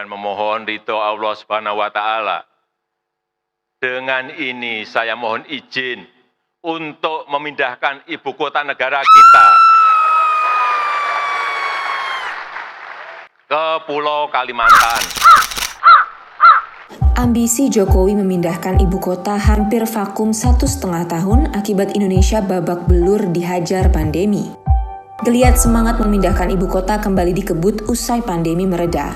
dengan memohon ridho Allah Subhanahu wa taala. Dengan ini saya mohon izin untuk memindahkan ibu kota negara kita ke Pulau Kalimantan. Ambisi Jokowi memindahkan ibu kota hampir vakum 1,5 tahun akibat Indonesia babak belur dihajar pandemi. Geliat semangat memindahkan ibu kota kembali dikebut usai pandemi mereda.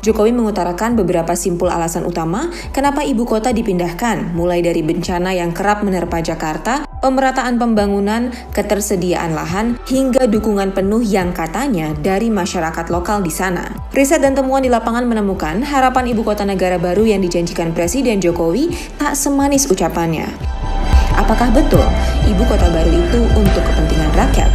Jokowi mengutarakan beberapa simpul alasan utama kenapa ibu kota dipindahkan, mulai dari bencana yang kerap menerpa Jakarta, pemerataan pembangunan, ketersediaan lahan, hingga dukungan penuh yang katanya dari masyarakat lokal di sana. Riset dan temuan di lapangan menemukan harapan ibu kota negara baru yang dijanjikan Presiden Jokowi tak semanis ucapannya. Apakah betul ibu kota baru itu untuk kepentingan rakyat?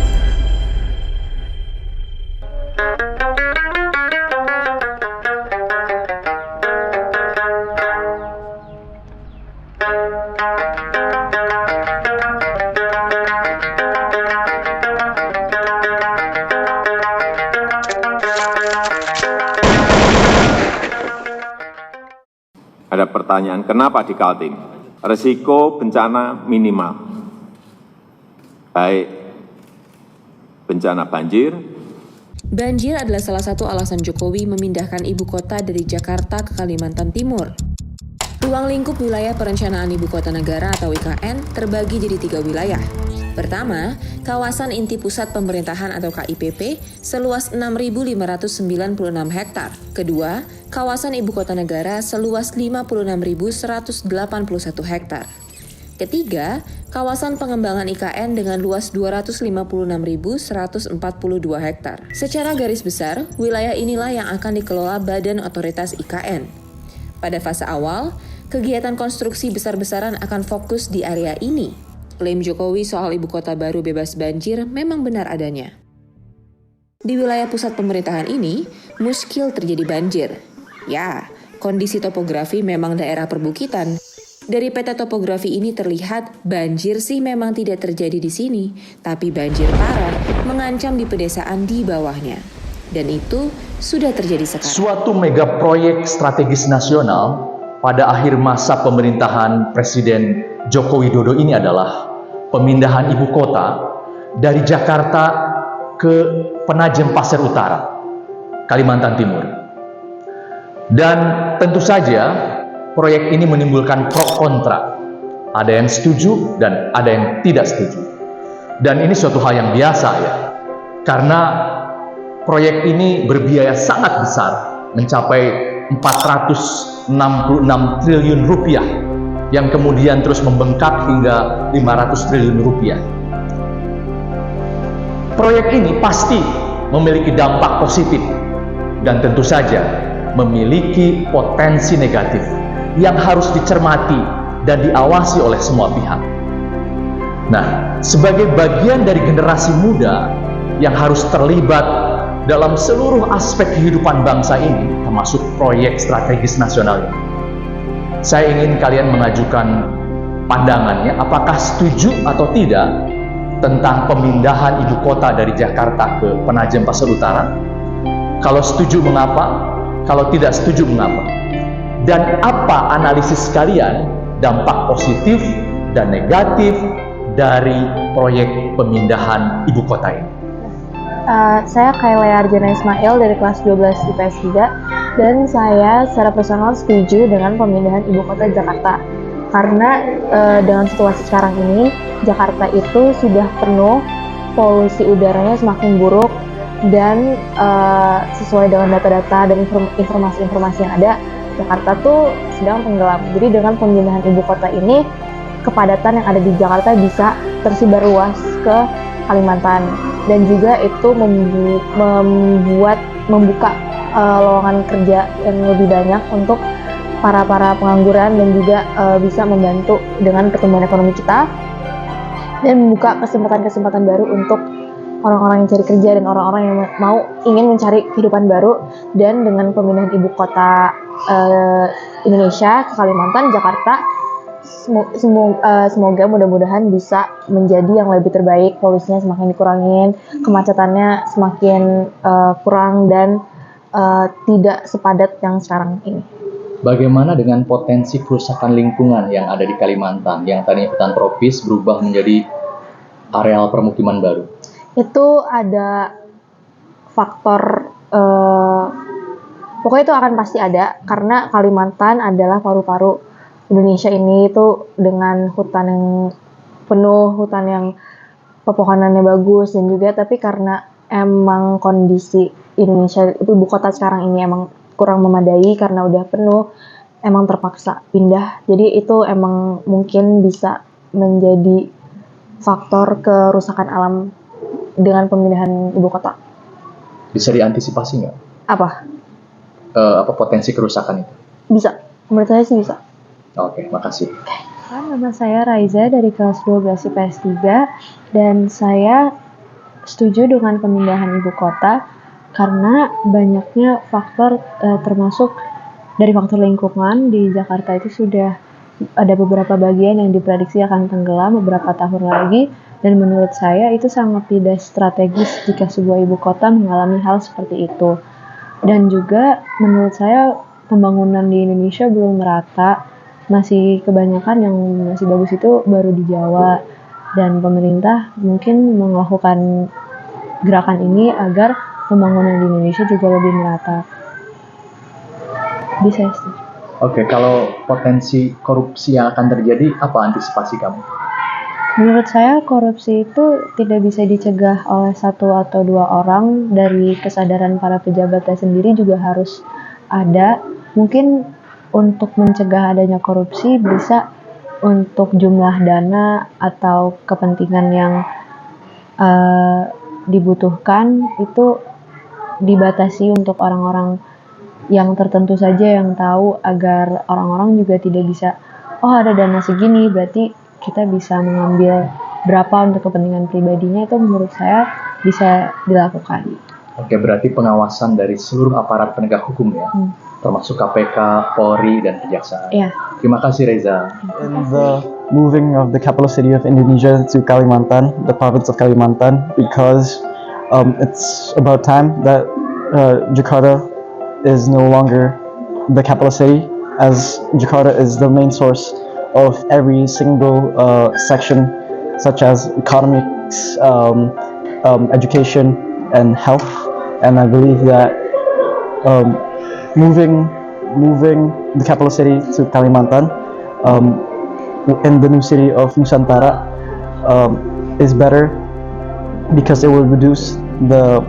Ada pertanyaan, kenapa di Kaltim? Resiko bencana minimal. Baik bencana banjir. Banjir adalah salah satu alasan Jokowi memindahkan ibu kota dari Jakarta ke Kalimantan Timur. Ruang lingkup wilayah perencanaan ibu kota negara atau IKN terbagi jadi 3 wilayah. Pertama, kawasan inti pusat pemerintahan atau KIPP seluas 6.596 hektar. Kedua, kawasan ibu kota negara seluas 56.181 hektar. Ketiga, kawasan pengembangan IKN dengan luas 256.142 hektar. Secara garis besar, wilayah inilah yang akan dikelola Badan Otoritas IKN. Pada fase awal, kegiatan konstruksi besar-besaran akan fokus di area ini. Klaim Jokowi soal ibu kota baru bebas banjir memang benar adanya. Di wilayah pusat pemerintahan ini, muskil terjadi banjir. Ya, kondisi topografi memang daerah perbukitan. Dari peta topografi ini terlihat banjir sih memang tidak terjadi di sini, tapi banjir parah mengancam di pedesaan di bawahnya. Dan itu sudah terjadi sekarang. Suatu mega proyek strategis nasional pada akhir masa pemerintahan Presiden Joko Widodo ini adalah pemindahan ibu kota dari Jakarta ke Penajem Pasir Utara, Kalimantan Timur. Dan tentu saja proyek ini menimbulkan pro kontra. Ada yang setuju dan ada yang tidak setuju. Dan ini suatu hal yang biasa ya. Karena proyek ini berbiaya sangat besar, mencapai 466 triliun rupiah, yang kemudian terus membengkak hingga 500 triliun rupiah. Proyek ini pasti memiliki dampak positif dan tentu saja memiliki potensi negatif yang harus dicermati dan diawasi oleh semua pihak. Nah, sebagai bagian dari generasi muda yang harus terlibat dalam seluruh aspek kehidupan bangsa ini, termasuk proyek strategis nasional ini, saya ingin kalian mengajukan pandangannya, apakah setuju atau tidak tentang pemindahan ibu kota dari Jakarta ke Penajem Pasir Utara. Kalau setuju mengapa? Kalau tidak setuju mengapa? Dan apa analisis kalian dampak positif dan negatif dari proyek pemindahan ibu kota ini? Saya Kailea Arjana Ismail dari kelas 12 IPS 3. Dan saya secara personal setuju dengan pemindahan ibu kota Jakarta. Karena dengan situasi sekarang ini, Jakarta itu sudah penuh, polusi udaranya semakin buruk, dan sesuai dengan data-data dan informasi-informasi yang ada, Jakarta tuh sedang tenggelam. Jadi dengan pemindahan ibu kota ini, kepadatan yang ada di Jakarta bisa tersebar luas ke Kalimantan. Dan juga itu membuka lowongan kerja yang lebih banyak untuk para pengangguran, dan juga bisa membantu dengan pertumbuhan ekonomi kita dan membuka kesempatan-kesempatan baru untuk orang-orang yang cari kerja dan orang-orang yang ingin mencari kehidupan baru. Dan dengan pemindahan ibu kota Indonesia ke Kalimantan, Jakarta, semoga mudah-mudahan bisa menjadi yang lebih terbaik, polusinya semakin dikurangin, kemacetannya semakin kurang, dan tidak sepadat yang sekarang ini. Bagaimana dengan potensi kerusakan lingkungan yang ada di Kalimantan, yang tadinya hutan tropis berubah menjadi areal permukiman baru? Itu ada faktor, pokoknya itu akan pasti ada, karena Kalimantan adalah paru-paru Indonesia ini, itu dengan hutan yang penuh, hutan yang pepohonannya bagus, dan juga tapi karena emang kondisi Indonesia itu ibu kota sekarang ini emang kurang memadai karena udah penuh, emang terpaksa pindah. Jadi itu emang mungkin bisa menjadi faktor kerusakan alam dengan pemindahan ibu kota. Bisa diantisipasi nggak? Apa? Apa potensi kerusakan itu? Bisa. Menurut saya sih bisa. Oke, makasih. Nama saya Raiza dari kelas 12 IPS 3 dan saya setuju dengan pemindahan ibu kota karena banyaknya faktor, termasuk dari faktor lingkungan. Di Jakarta itu sudah ada beberapa bagian yang diprediksi akan tenggelam beberapa tahun lagi, dan menurut saya itu sangat tidak strategis jika sebuah ibu kota mengalami hal seperti itu. Dan juga menurut saya pembangunan di Indonesia belum merata, masih kebanyakan yang masih bagus itu baru di Jawa, dan pemerintah mungkin melakukan gerakan ini agar pembangunan di Indonesia juga lebih merata. Bisa sih. Oke, kalau potensi korupsi yang akan terjadi, apa antisipasi kamu? Menurut saya korupsi itu tidak bisa dicegah oleh satu atau dua orang, dari kesadaran para pejabatnya sendiri juga harus ada. Mungkin untuk mencegah adanya korupsi bisa untuk jumlah dana atau kepentingan yang dibutuhkan itu dibatasi untuk orang-orang yang tertentu saja yang tahu, agar orang-orang juga tidak bisa, oh ada dana segini berarti kita bisa mengambil berapa untuk kepentingan pribadinya. Itu menurut saya bisa dilakukan. Oke, berarti pengawasan dari seluruh aparat penegak hukum ya, termasuk KPK, Polri, dan Kejaksaan. Iya. Terima kasih Reza. In the moving of the capital city of Indonesia to Kalimantan, the province of Kalimantan, because it's about time that Jakarta is no longer the capital city, as Jakarta is the main source of every single section, such as economics, education, and health. And I believe that moving the capital city to Kalimantan, in the new city of Nusantara, is better because it will reduce the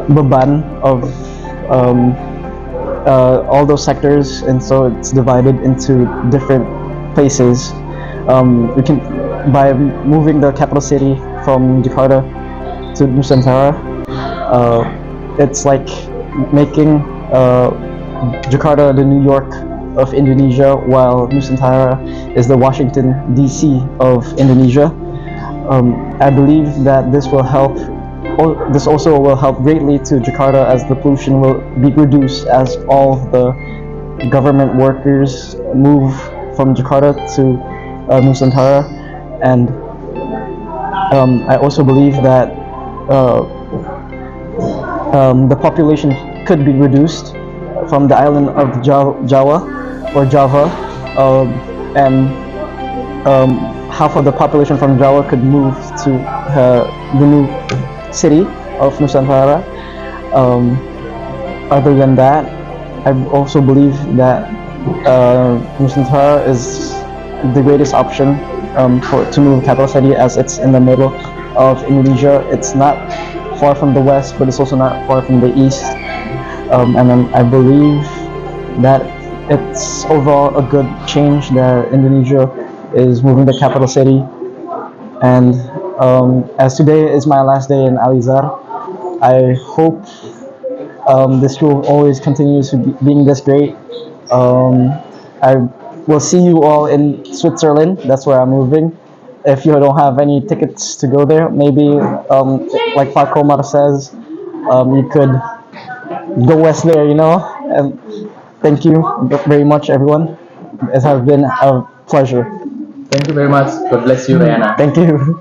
beban of all those sectors, and so it's divided into different places. We can, by moving the capital city from Jakarta to Nusantara, it's like making Jakarta the New York of Indonesia, while Nusantara is the Washington DC of Indonesia. I believe that this will help. This also will help greatly to Jakarta, as the pollution will be reduced as all the government workers move from Jakarta to Nusantara. And I also believe that the population could be reduced from the island of Java, and half of the population from Java could move to the new city of Nusantara. Other than that, I also believe that Nusantara is the greatest option to move capital city, as it's in the middle of Indonesia. It's not far from the west, but it's also not far from the east. And then I believe that it's overall a good change that Indonesia is moving the capital city. And as today is my last day in Alizar, I hope this will always continue to being this great. I will see you all in Switzerland. That's where I'm moving. If you don't have any tickets to go there, maybe like Pak Komar says, you could go west there, you know. And thank you very much, everyone. It has been a pleasure. Thank you very much. God bless you, Rayana. Thank you.